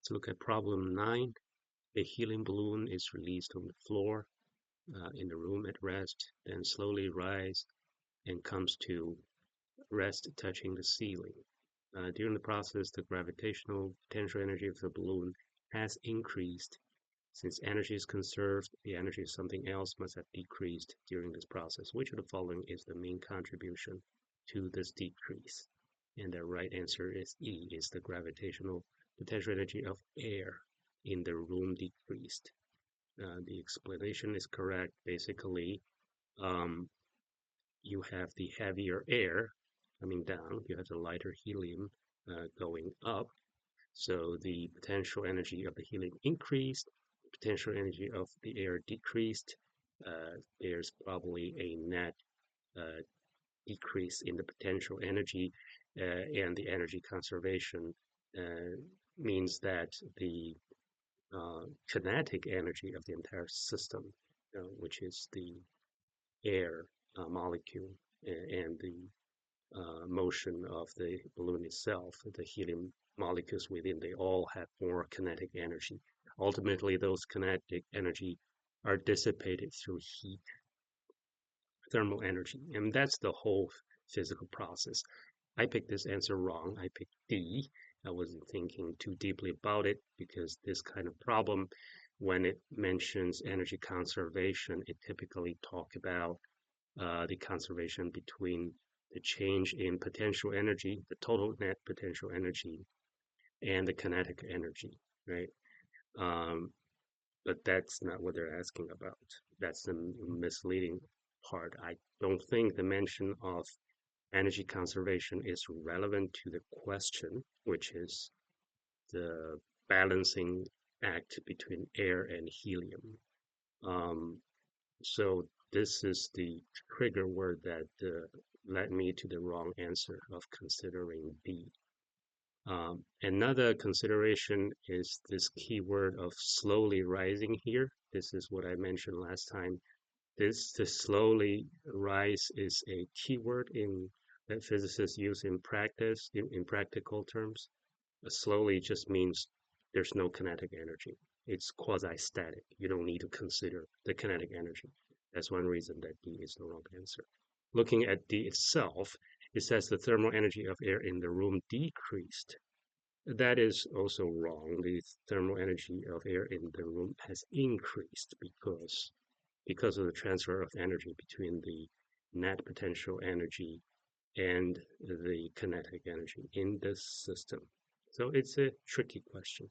Let's look at problem 9. A helium balloon is released on the floor in the room at rest, then slowly rise and comes to rest touching the ceiling. During the process, the gravitational potential energy of the balloon has increased. Since energy is conserved, the energy of something else must have decreased during this process. Which of the following is the main contribution to this decrease? And the right answer is E, is the gravitational potential energy of air in the room decreased. The explanation is correct. Basically, um, you have the heavier air coming down, you have the lighter helium going up. So the potential energy of the helium increased, the potential energy of the air decreased. There's probably a net uh, decrease in the potential energy, and the energy conservation uh, means that the kinetic energy of the entire system, which is the air molecule and the motion of the balloon itself, the helium molecules within, they all have more kinetic energy. Ultimately, those kinetic energy are dissipated through heat, thermal energy, and that's the whole physical process. I picked this answer wrong. I picked D. I wasn't thinking too deeply about it because this kind of problem, when it mentions energy conservation, it typically talk about the conservation between the change in potential energy, the total net potential energy, and the kinetic energy, right? Um, but that's not what they're asking about. That's the misleading part. I don't think the mention of energy conservation is relevant to the question, which is the balancing act between air and helium. Um, so this is the trigger word that led me to the wrong answer of considering D. Another consideration is this keyword of slowly rising here. This is what I mentioned last time. The slowly rise is a keyword in that physicists use in practice, in practical terms. Slowly just means there's no kinetic energy. It's quasi-static. You don't need to consider the kinetic energy. That's one reason that D is the wrong answer. Looking at D itself, it says the thermal energy of air in the room decreased. That is also wrong. The thermal energy of air in the room has increased because of the transfer of energy between the net potential energy and the kinetic energy in this system. So it's a tricky question.